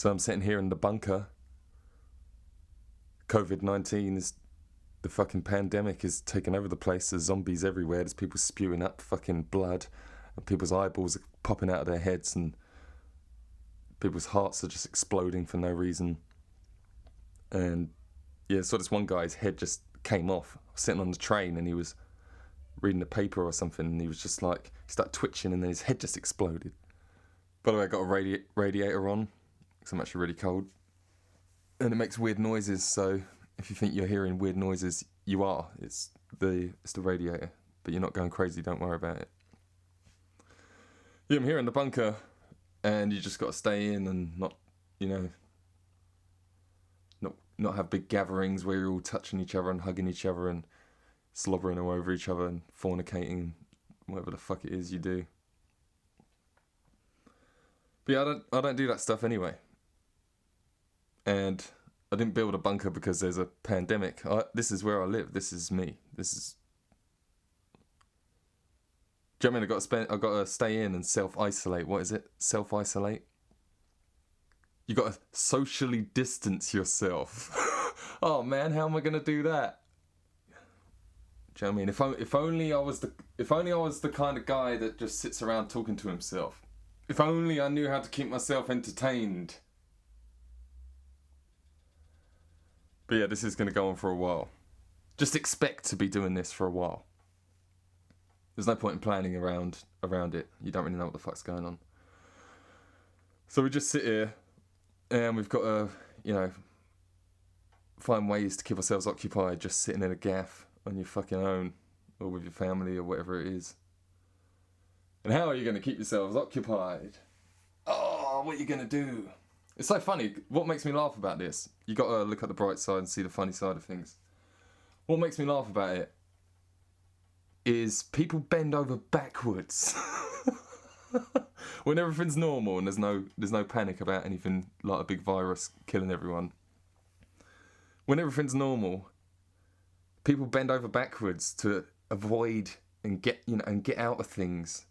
So I'm sitting here in the bunker. COVID-19 is... The fucking pandemic is taking over the place. There's zombies everywhere. There's people spewing up fucking blood. And people's eyeballs are popping out of their heads. And people's hearts are just exploding for no reason. And yeah, so this one guy's head just came off. I was sitting on the train and he was reading the paper or something. And he was just like, he started twitching and then his head just exploded. By the way, I got a radiator on because I'm actually really cold. And it makes weird noises, so... If you think you're hearing weird noises, you are. It's the radiator. But you're not going crazy, don't worry about it. Yeah, I'm here in the bunker, and you just got to stay in and not, not have big gatherings where you're all touching each other and hugging each other and slobbering all over each other and fornicating, whatever the fuck it is you do. But yeah, I don't do that stuff anyway. And... I didn't build a bunker because there's a pandemic. This is where I live. This is me. This is... Do you know what I mean? I've got to stay in and self-isolate. What is it? Self-isolate? You got to socially distance yourself. Oh man, how am I going to do that? Do you know what I mean? If only I was the kind of guy that just sits around talking to himself. If only I knew how to keep myself entertained. But yeah, this is going to go on for a while. Just expect to be doing this for a while. There's no point in planning around it. You don't really know what the fuck's going on. So we just sit here and we've got to, find ways to keep ourselves occupied, just sitting in a gaff on your fucking own or with your family or whatever it is. And how are you going to keep yourselves occupied? Oh, what are you going to do? It's so funny. What makes me laugh about this? You got to look at the bright side and see the funny side of things. What makes me laugh about it is people bend over backwards when everything's normal and there's no panic about anything like a big virus killing everyone. When everything's normal, people bend over backwards to avoid and get out of things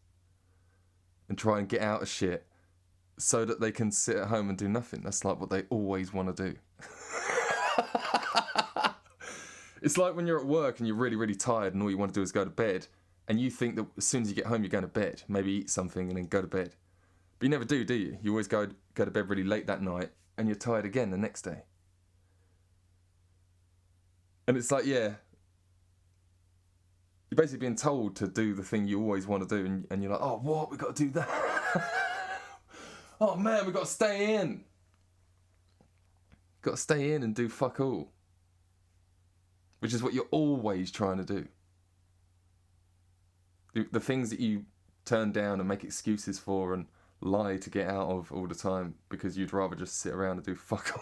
and try and get out of shit. So that they can sit at home and do nothing. That's like what they always want to do. It's like when you're at work and you're really, really tired and all you want to do is go to bed. And you think that as soon as you get home, you're going to bed. Maybe eat something and then go to bed. But you never do you? You always go to bed really late that night and you're tired again the next day. And it's like, yeah. You're basically being told to do the thing you always want to do. And you're like, oh, what? We've got to do that. Oh man, we've got to stay in. Got to stay in and do fuck all. Which is what you're always trying to do. The things that you turn down and make excuses for and lie to get out of all the time because you'd rather just sit around and do fuck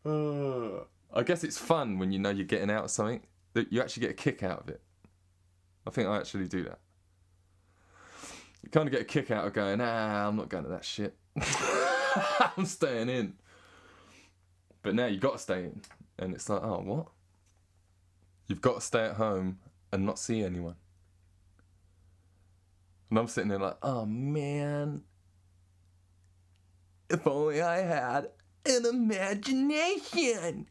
all. I guess it's fun when you know you're getting out of something, that you actually get a kick out of it. I think I actually do that. You kind of get a kick out of going, I'm not going to that shit. I'm staying in. But now you've got to stay in. And it's like, oh, what? You've got to stay at home and not see anyone. And I'm sitting there like, oh, man. If only I had an imagination.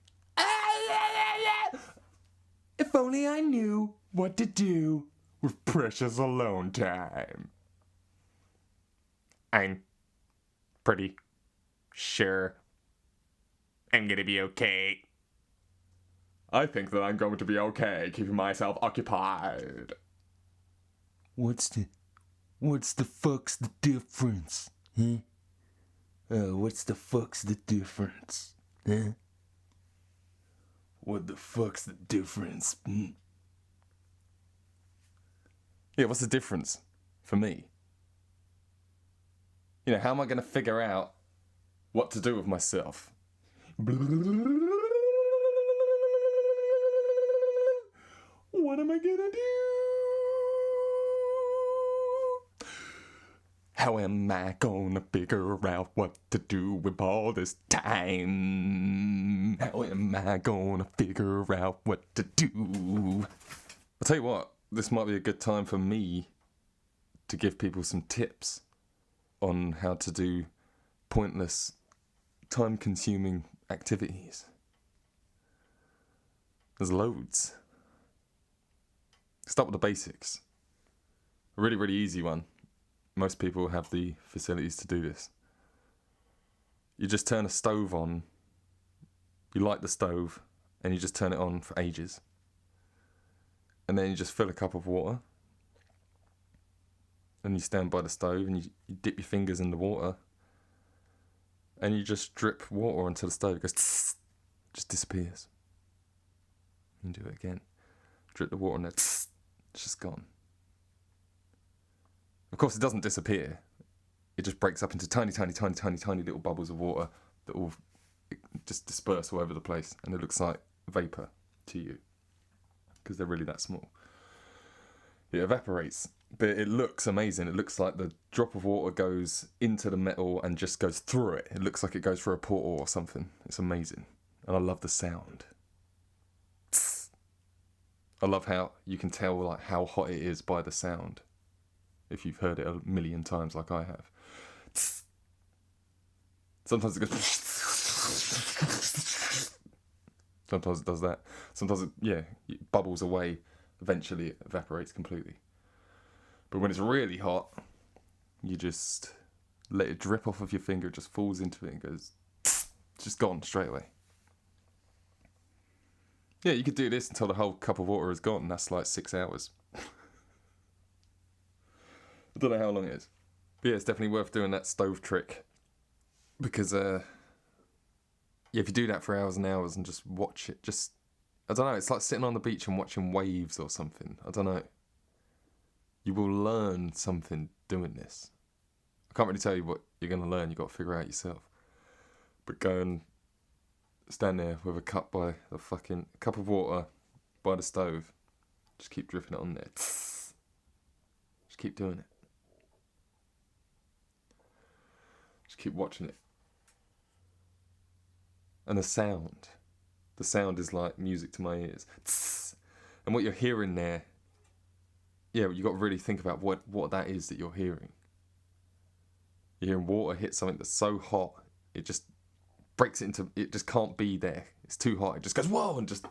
If only I knew what to do with precious alone time. I'm pretty sure I'm gonna be okay. I think that I'm going to be okay keeping myself occupied. What's the fuck's the difference? Huh? What's the fuck's the difference? Huh? What the fuck's the difference? Yeah, what's the difference for me? How am I going to figure out what to do with myself? What am I going to do? How am I going to figure out what to do with all this time? How am I going to figure out what to do? I'll tell you what, this might be a good time for me to give people some tips on how to do pointless, time-consuming activities. There's loads. Start with the basics. A really, really easy one. Most people have the facilities to do this. You just turn a stove on, you light the stove, and you just turn it on for ages. And then you just fill a cup of water, and you stand by the stove, and you dip your fingers in the water, and you just drip water onto the stove. It goes, tss, just disappears. You do it again. Drip the water on there, tss, it's just gone. Of course, it doesn't disappear. It just breaks up into tiny, tiny, tiny, tiny, tiny little bubbles of water that all just disperse all over the place, and it looks like vapor to you because they're really that small. It evaporates, but it looks amazing. It looks like the drop of water goes into the metal and just goes through it. It looks like it goes through a portal or something. It's amazing, and I love the sound. I love how you can tell like how hot it is by the sound. If you've heard it a million times like I have. Sometimes it goes. Sometimes it does that. Sometimes it bubbles away. Eventually it evaporates completely. But when it's really hot, you just let it drip off of your finger. It just falls into it and goes. It's just gone straight away. Yeah, you could do this until the whole cup of water is gone. That's like 6 hours. I don't know how long it is. But yeah, it's definitely worth doing that stove trick. Because, if you do that for hours and hours and just watch it, I don't know, it's like sitting on the beach and watching waves or something. I don't know. You will learn something doing this. I can't really tell you what you're going to learn. You've got to figure it out yourself. But go and stand there with a cup of water by the stove. Just keep dripping it on there. Just keep doing it. Just keep watching it. And the sound is like music to my ears. And what you're hearing there, yeah, you got to really think about what that is that you're hearing. You're hearing water hit something that's so hot, it just breaks it into, it just can't be there. It's too hot. It just goes, whoa, and just.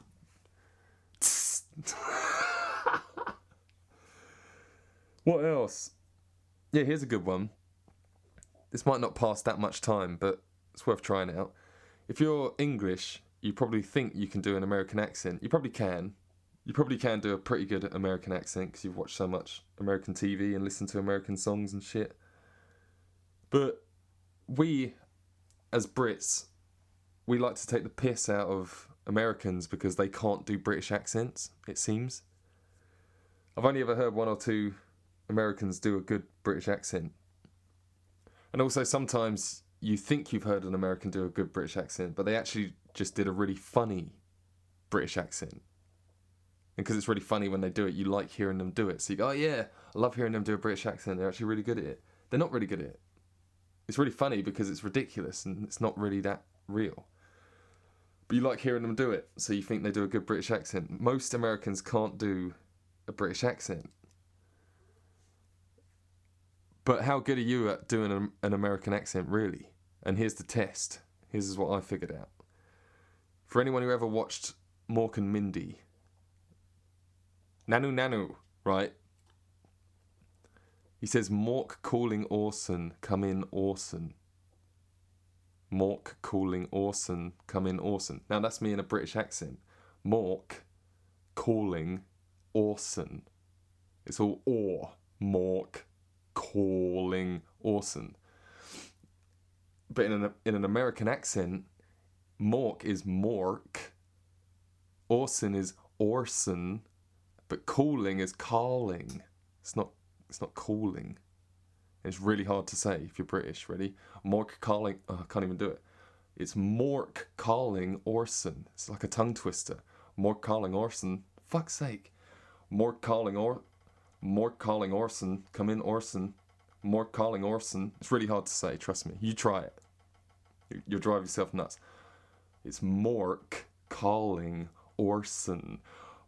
What else? Yeah, here's a good one. This might not pass that much time, but it's worth trying out. If you're English, you probably think you can do an American accent. You probably can. You probably can do a pretty good American accent because you've watched so much American TV and listened to American songs and shit. But we, as Brits, we like to take the piss out of Americans because they can't do British accents, it seems. I've only ever heard 1 or 2 Americans do a good British accent. And also sometimes you think you've heard an American do a good British accent, but they actually just did a really funny British accent. And because it's really funny when they do it, you like hearing them do it. So you go, oh yeah, I love hearing them do a British accent. They're actually really good at it. They're not really good at it. It's really funny because it's ridiculous and it's not really that real. But you like hearing them do it, so you think they do a good British accent. Most Americans can't do a British accent. But how good are you at doing an American accent, really? And here's the test. Here's what I figured out. For anyone who ever watched Mork and Mindy, Nanu, right? He says, Mork calling Orson, come in Orson. Mork calling Orson, come in Orson. Now that's me in a British accent. Mork calling Orson. It's all or. Mork calling Orson. But in an American accent, Mork is Mork. Orson is Orson. But calling is calling. It's not calling. It's really hard to say if you're British. Ready? Mork calling. Oh, I can't even do it. It's Mork calling Orson. It's like a tongue twister. Mork calling Orson. Fuck's sake. Mork calling Orson. Come in Orson. Mork calling Orson. It's really hard to say. Trust me. You try it. You'll drive yourself nuts. It's Mork calling Orson.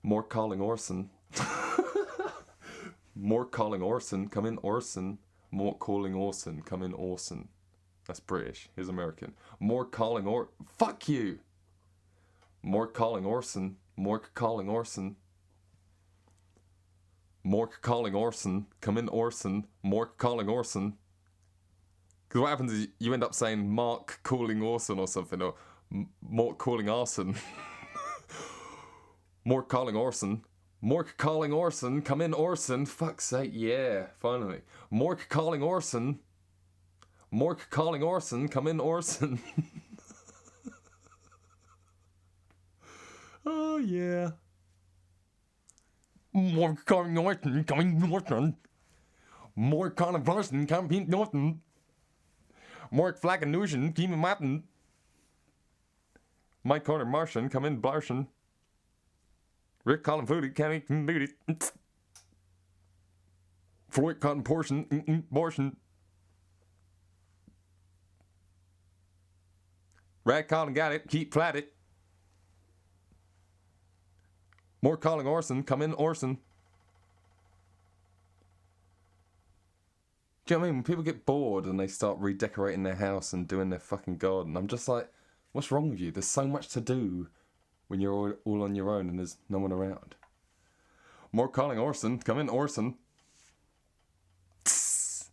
Mork calling Orson. Mork calling Orson. Come in Orson. Mort calling Orson. Come in, Orson. That's British. Here's American. Mort calling Fuck you! Mort calling Orson. Mort calling Orson. Mort calling Orson. Come in, Orson. Mort calling Orson. Because what happens is you end up saying Mark calling Orson or something, or Mort calling Arson. Mort calling Orson. Mort calling Orson. Come in, Orson. Fuck's sake, yeah, finally. Mort calling Orson. Mort calling Orson. Come in, Orson. Oh, yeah. Mort calling Orson. Coming, Orson. Mort calling Orson. Come in, Orson. Mort flagging Nushin. Keep him Martin. Mike calling Martian. Come in, Blarson. Rick calling Foodie. Can't eat booty. Floyd calling Portion. Portion. Rat calling got it. Keep flat it. More calling Orson. Come in, Orson. Do you know what I mean? When people get bored and they start redecorating their house and doing their fucking garden, I'm just like, what's wrong with you? There's so much to do when you're all on your own and there's no one around. More calling Orson. Come in, Orson. Tss.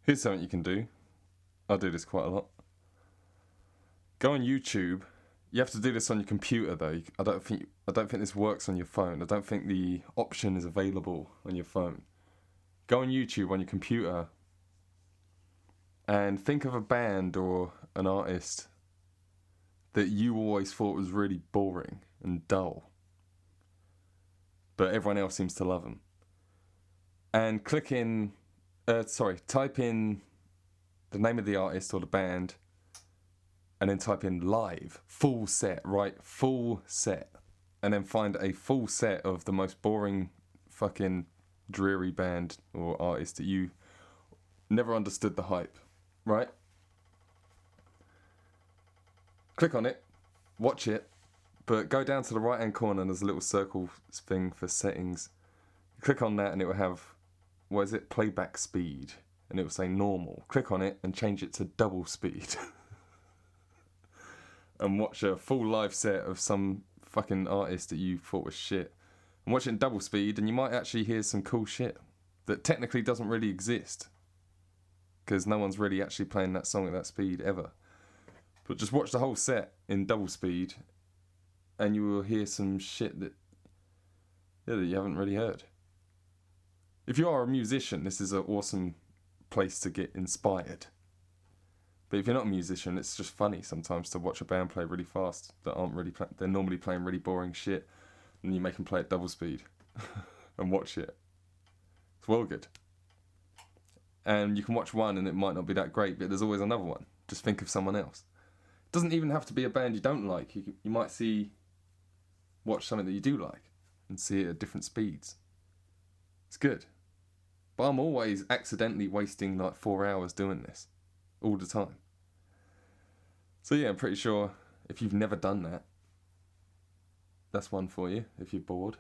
Here's something you can do. I do this quite a lot. Go on YouTube. You have to do this on your computer though. I don't think this works on your phone. I don't think the option is available on your phone. Go on YouTube on your computer and think of a band or an artist that you always thought was really boring and dull, but everyone else seems to love them. And type in the name of the artist or the band, and then type in live, full set, right? Full set. And then find a full set of the most boring fucking dreary band or artist that you never understood the hype, right? Click on it, watch it, but go down to the right hand corner and there's a little circle thing for settings. Click on that and it will have, playback speed, and it will say normal. Click on it and change it to double speed. And watch a full live set of some fucking artist that you thought was shit. And watch it in double speed and you might actually hear some cool shit that technically doesn't really exist. Because no one's really actually playing that song at that speed ever. But just watch the whole set in double speed and you will hear some shit that you haven't really heard. If you are a musician, this is an awesome place to get inspired. But if you're not a musician, it's just funny sometimes to watch a band play really fast that aren't really they're normally playing really boring shit, and you make them play at double speed and watch it. It's well good. And you can watch one and it might not be that great, but there's always another one. Just think of someone else. It doesn't even have to be a band you don't like. You might watch something that you do like and see it at different speeds. It's good. But I'm always accidentally wasting like 4 hours doing this. All the time. So yeah, I'm pretty sure if you've never done that, that's one for you if you're bored.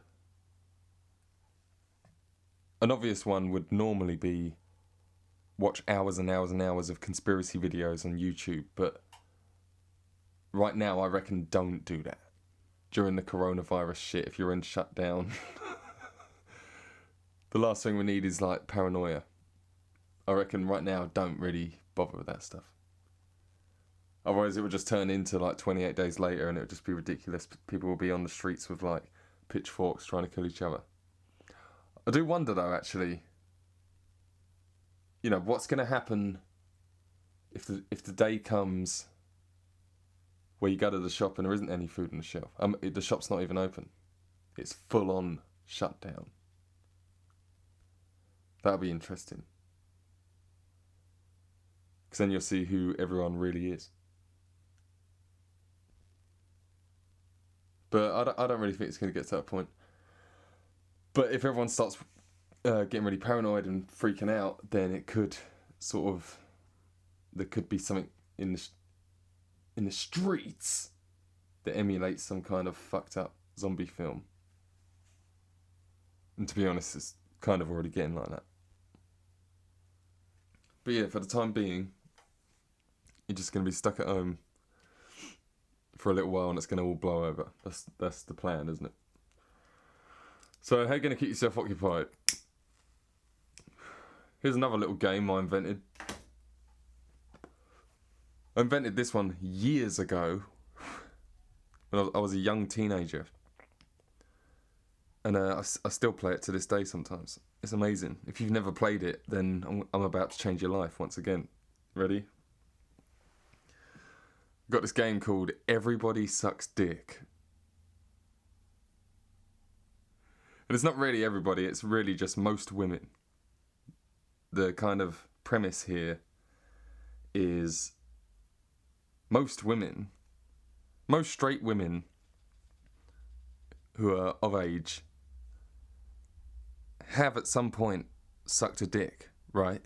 An obvious one would normally be watch hours and hours and hours of conspiracy videos on YouTube, but right now I reckon don't do that. During the coronavirus shit, if you're in shutdown, the last thing we need is like paranoia. I reckon right now don't really bother with that stuff. Otherwise it would just turn into like 28 days later and it would just be ridiculous. People will be on the streets with like pitchforks trying to kill each other. I do wonder though, actually, what's going to happen if the day comes where you go to the shop and there isn't any food on the shelf. The shop's not even open. It's full on shutdown. That'll be interesting. Because then you'll see who everyone really is. But I don't really think it's going to get to that point. But if everyone starts getting really paranoid and freaking out, then it could there could be something in the streets that emulates some kind of fucked up zombie film. And to be honest, it's kind of already getting like that. But yeah, for the time being, you're just going to be stuck at home for a little while and it's going to all blow over. That's the plan, isn't it? So how are you going to keep yourself occupied? Here's another little game I invented. I invented this one years ago when I was a young teenager. And I still play it to this day sometimes. It's amazing. If you've never played it, then I'm about to change your life once again. Ready? Got this game called Everybody Sucks Dick. And it's not really everybody, it's really just most women. The kind of premise here is most straight women who are of age have at some point sucked a dick, right?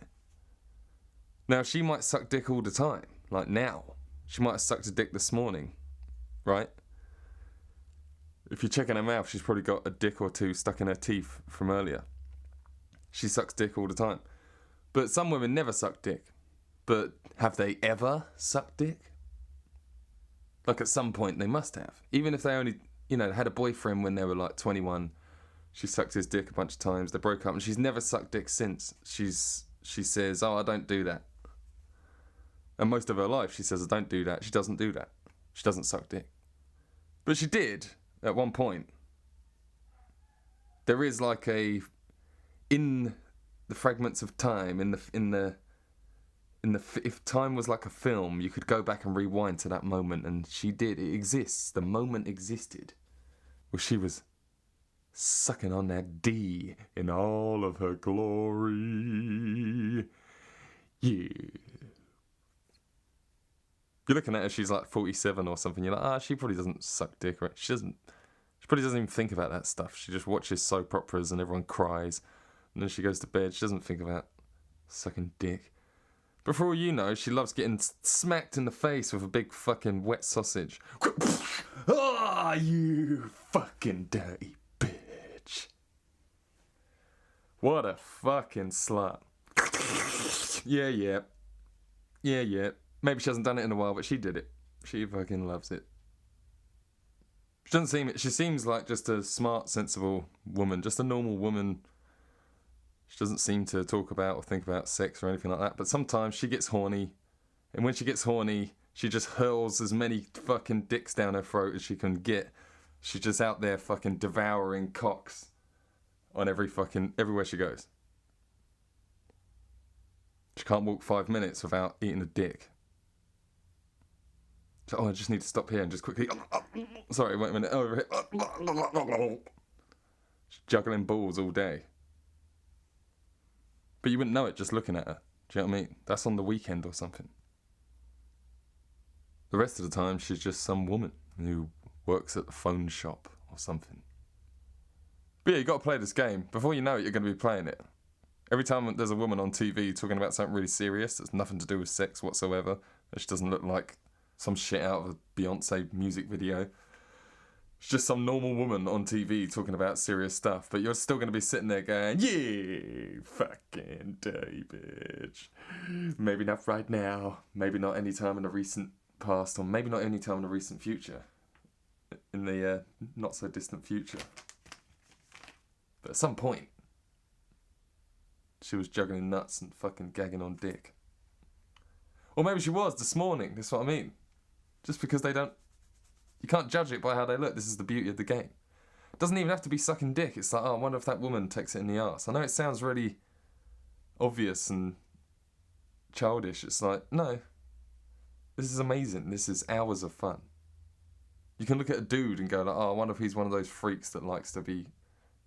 Now, she might suck dick all the time, like now. She might have sucked a dick this morning, right? If you're checking her mouth, she's probably got a dick or two stuck in her teeth from earlier. She sucks dick all the time. But some women never suck dick. But have they ever sucked dick? Like at some point they must have. Even if they only, had a boyfriend when they were like 21. She sucked his dick a bunch of times. They broke up and she's never sucked dick since. She says, I don't do that. And most of her life she says, I don't do that. She doesn't do that. She doesn't suck dick. But she did at one point. There is like in the fragments of time, if time was like a film, you could go back and rewind to that moment, and she did. It exists. The moment existed where she was sucking on that D in all of her glory. Yeah. You're looking at her, she's like 47 or something. You're like, she probably doesn't suck dick, right? She probably doesn't even think about that stuff. She just watches soap operas and everyone cries. And then she goes to bed. She doesn't think about sucking dick. But for all you know, she loves getting smacked in the face with a big fucking wet sausage. You fucking dirty bitch. What a fucking slut. Yeah. Maybe she hasn't done it in a while, but she did it. She fucking loves it. She seems like just a smart, sensible woman. Just a normal woman. She doesn't seem to talk about or think about sex or anything like that. But sometimes she gets horny. And when she gets horny, she just hurls as many fucking dicks down her throat as she can get. She's just out there fucking devouring cocks on everywhere she goes. She can't walk 5 minutes without eating a dick. So, I just need to stop here and just quickly... Sorry, wait a minute. Over here. She's juggling balls all day. But you wouldn't know it just looking at her. Do you know what I mean? That's on the weekend or something. The rest of the time, she's just some woman who works at the phone shop or something. But yeah, you got to play this game. Before you know it, you're going to be playing it. Every time there's a woman on TV talking about something really serious that's nothing to do with sex whatsoever, and she doesn't look like some shit out of a Beyonce music video. It's just some normal woman on TV talking about serious stuff, but you're still going to be sitting there going, yeah, fucking dirty bitch. Maybe not right now, maybe not any time in the recent past, or maybe not any time in the recent future. In the not so distant future. But at some point, she was juggling nuts and fucking gagging on dick. Or maybe she was this morning, that's what I mean. Just because you can't judge it by how they look. This is the beauty of the game. It doesn't even have to be sucking dick. It's like, I wonder if that woman takes it in the arse. I know it sounds really obvious and childish. It's like, no. This is amazing. This is hours of fun. You can look at a dude and go like, I wonder if he's one of those freaks that likes to be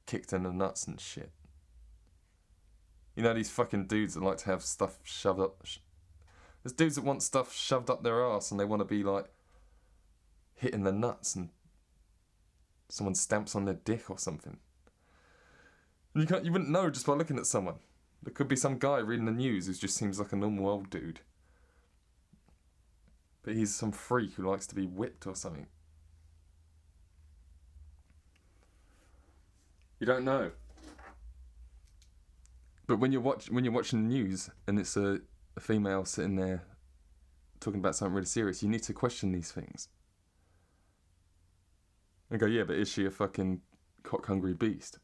kicked in the nuts and shit. You know these fucking dudes that like to have stuff shoved up... There's dudes that want stuff shoved up their arse and they want to be like hitting the nuts and someone stamps on their dick or something. And you wouldn't know just by looking at someone. There could be some guy reading the news who just seems like a normal old dude. But he's some freak who likes to be whipped or something. You don't know. But when you're watching the news and it's a a female sitting there talking about something really serious, you need to question these things. And go, yeah, but is she a fucking cock-hungry beast?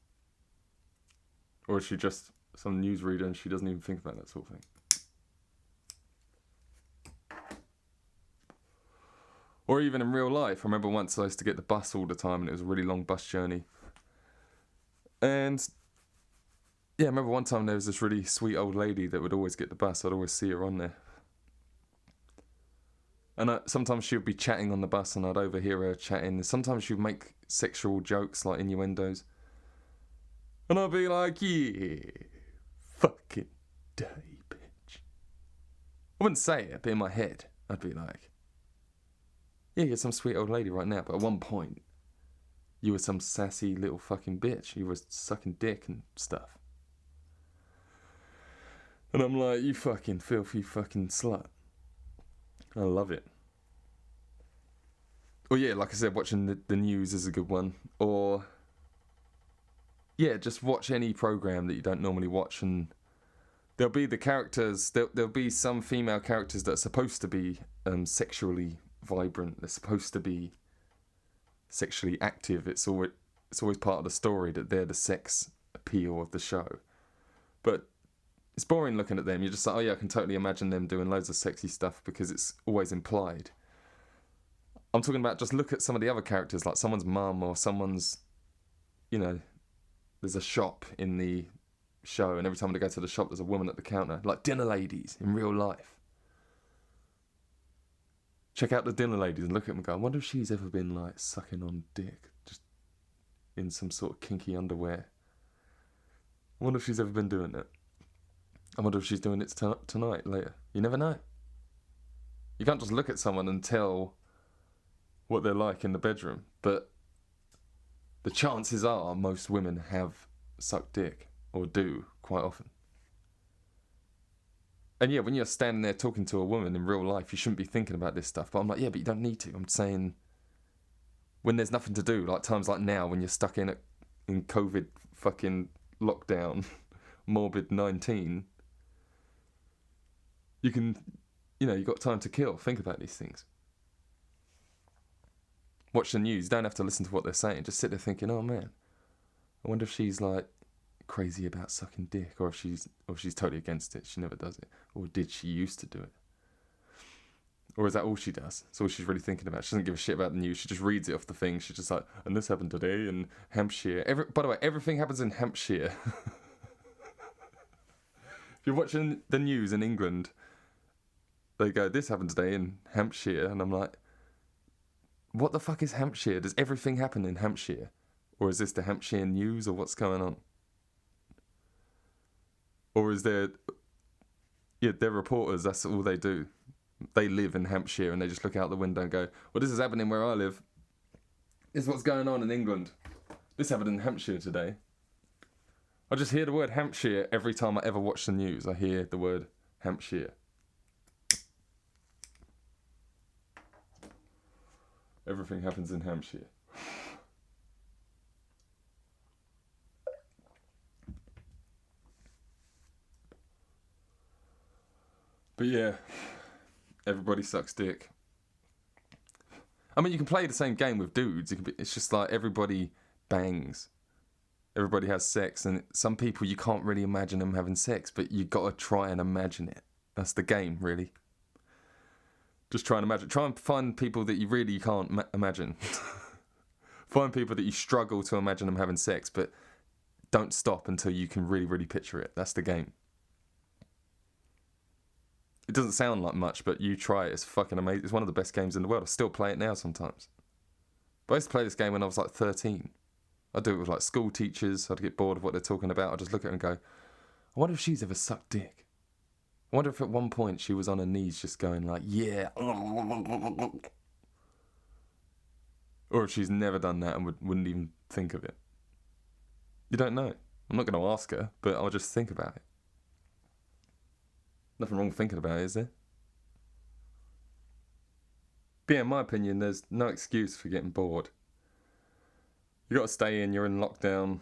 Or is she just some newsreader and she doesn't even think about that sort of thing? Or even in real life. I remember once I used to get the bus all the time and it was a really long bus journey. And yeah, I remember one time there was this really sweet old lady that would always get the bus. I'd always see her on there. And sometimes she would be chatting on the bus and I'd overhear her chatting. And sometimes she would make sexual jokes, like innuendos. And I'd be like, yeah, fucking day, bitch. I wouldn't say it, but in my head, I'd be like, yeah, you're some sweet old lady right now. But at one point, you were some sassy little fucking bitch. You were sucking dick and stuff. And I'm like, you fucking filthy fucking slut. I love it. Or yeah, like I said, watching the news is a good one. Or yeah, just watch any program that you don't normally watch, and there'll be the characters. There'll be some female characters that are supposed to be sexually vibrant. They're supposed to be sexually active. It's always part of the story that they're the sex appeal of the show. But it's boring looking at them. You're just like, oh yeah, I can totally imagine them doing loads of sexy stuff because it's always implied. I'm talking about just look at some of the other characters, like someone's mum or someone's, you know, there's a shop in the show and every time they go to the shop there's a woman at the counter, like dinner ladies in real life. Check out the dinner ladies and look at them and go, I wonder if she's ever been like sucking on dick, just in some sort of kinky underwear. I wonder if she's ever been doing that. I wonder if she's doing it tonight, later. You never know. You can't just look at someone and tell what they're like in the bedroom. But the chances are most women have sucked dick, or do, quite often. And yeah, when you're standing there talking to a woman in real life, you shouldn't be thinking about this stuff. But I'm like, yeah, but you don't need to. I'm saying when there's nothing to do, like times like now when you're stuck in COVID fucking lockdown, Morbid-19, you can, you know, you've got time to kill. Think about these things. Watch the news. You don't have to listen to what they're saying. Just sit there thinking, oh man, I wonder if she's like crazy about sucking dick, or if she's totally against it. She never does it. Or did she used to do it? Or is that all she does? That's all she's really thinking about. She doesn't give a shit about the news. She just reads it off the thing. She's just like, and this happened today in Hampshire. By the way, everything happens in Hampshire. If you're watching the news in England, they go, this happened today in Hampshire. And I'm like, what the fuck is Hampshire? Does everything happen in Hampshire? Or is this the Hampshire news, or what's going on? Or is there... Yeah, they're reporters, that's all they do. They live in Hampshire and they just look out the window and go, well, this is happening where I live. This is what's going on in England. This happened in Hampshire today. I just hear the word Hampshire every time I ever watch the news. I hear the word Hampshire. Everything happens in Hampshire. But yeah, everybody sucks dick. I mean, you can play the same game with dudes. It's just like everybody bangs. Everybody has sex, and some people you can't really imagine them having sex, but you got to try and imagine it. That's the game, really. Just try and imagine. Try and find people that you really can't imagine. Find people that you struggle to imagine them having sex, but don't stop until you can really, really picture it. That's the game. It doesn't sound like much, but you try it. It's fucking amazing. It's one of the best games in the world. I still play it now sometimes. But I used to play this game when I was like 13. I'd do it with like school teachers. I'd get bored of what they're talking about. I'd just look at her and go, I wonder if she's ever sucked dick. I wonder if at one point she was on her knees just going like, yeah. Or if she's never done that and wouldn't even think of it. You don't know. I'm not going to ask her, but I'll just think about it. Nothing wrong with thinking about it, is there? But yeah, in my opinion, there's no excuse for getting bored. You got to stay in, you're in lockdown.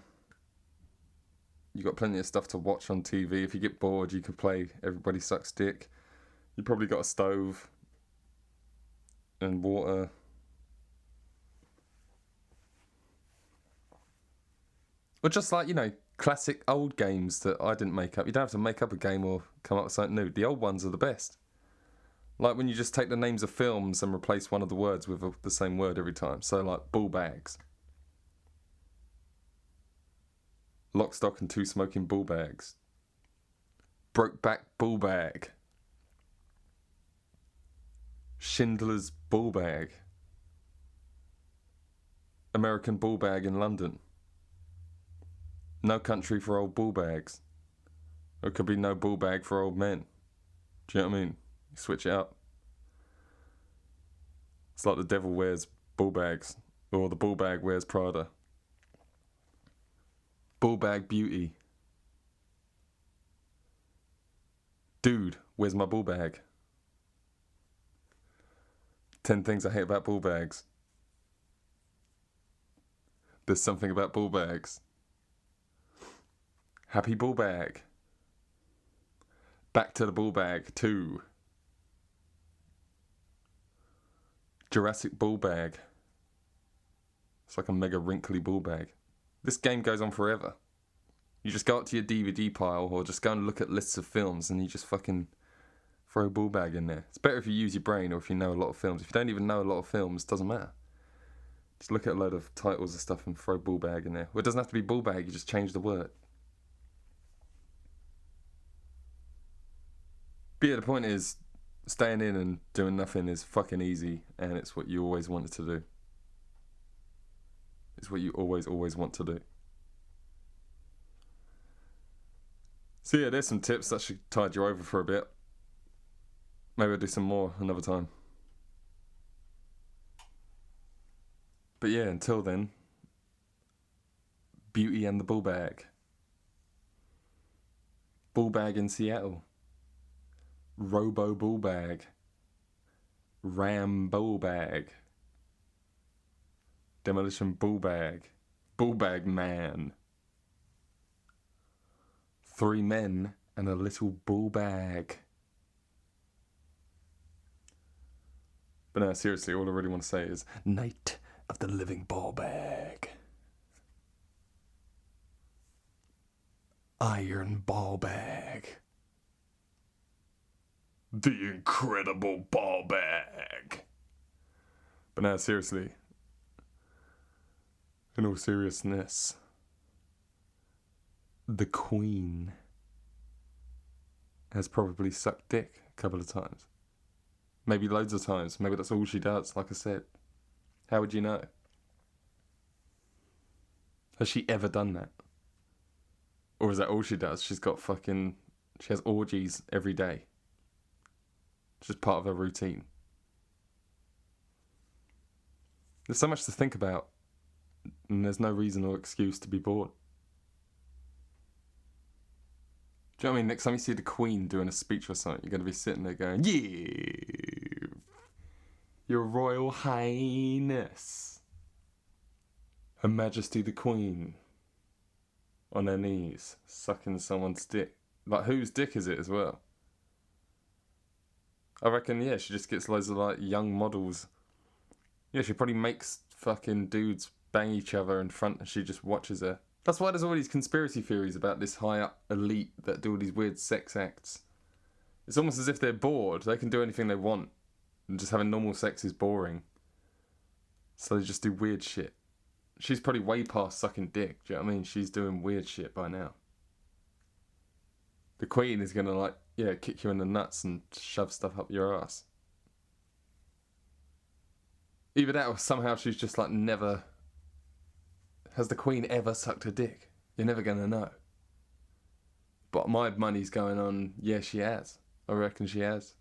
You got plenty of stuff to watch on TV. If you get bored, you can play Everybody Sucks Dick. You probably got a stove and water. Or just like, classic old games that I didn't make up. You don't have to make up a game or come up with something new. The old ones are the best. Like when you just take the names of films and replace one of the words with the same word every time. So like ball bags. Lock, stock and two smoking ball bags. Brokeback ball bag. Schindler's ball bag. American ball bag in London. No country for old ball bags. Or it could be no ball bag for old men. Do you know what I mean? You switch it up. It's like the devil wears ball bags. Or the ball bag wears Prada. Ball bag beauty. Dude, where's my ball bag? 10 things I hate about ball bags. There's something about ball bags. Happy ball bag. Back to the ball bag 2. Jurassic ball bag. It's like a mega wrinkly ball bag. This game goes on forever. You just go up to your DVD pile or just go and look at lists of films and you just fucking throw a ball bag in there. It's better if you use your brain or if you know a lot of films. If you don't even know a lot of films, it doesn't matter. Just look at a load of titles and stuff and throw ball bag in there. Well, it doesn't have to be ball bag, you just change the word. But yeah, the point is, staying in and doing nothing is fucking easy, and it's what you always wanted to do. It's what you always want to do. So yeah, there's some tips that should tide you over for a bit. Maybe I'll do some more another time. But yeah, until then, Beauty and the Ball Bag. Ball Bag in Seattle. Robo Ball Bag. Ram Ball Bag. Demolition Ball Bag. Ball Bag Man. 3 men and a little ball bag. But no, seriously, all I really want to say is Night of the Living Ball Bag. Iron Ball Bag. The Incredible Ball Bag. But no, seriously, in all seriousness, the Queen has probably sucked dick a couple of times. Maybe loads of times. Maybe that's all she does, like I said. How would you know? Has she ever done that? Or is that all she does? She has orgies every day. It's just part of her routine. There's so much to think about, and there's no reason or excuse to be bored. Do you know what I mean? Next time you see the Queen doing a speech or something, you're going to be sitting there going, yeah, Your Royal Highness, Her Majesty the Queen, on her knees, sucking someone's dick. Like, whose dick is it as well? I reckon, yeah, she just gets loads of, like, young models. Yeah, she probably makes fucking dudes bang each other in front and she just watches her. That's why there's all these conspiracy theories about this high-up elite that do all these weird sex acts. It's almost as if they're bored. They can do anything they want. And just having normal sex is boring. So they just do weird shit. She's probably way past sucking dick. Do you know what I mean? She's doing weird shit by now. The Queen is going to, like, yeah, kick you in the nuts and shove stuff up your ass. Either that or somehow she's just, like, never... Has the Queen ever sucked a dick? You're never going to know. But my money's going on, yeah, she has. I reckon she has.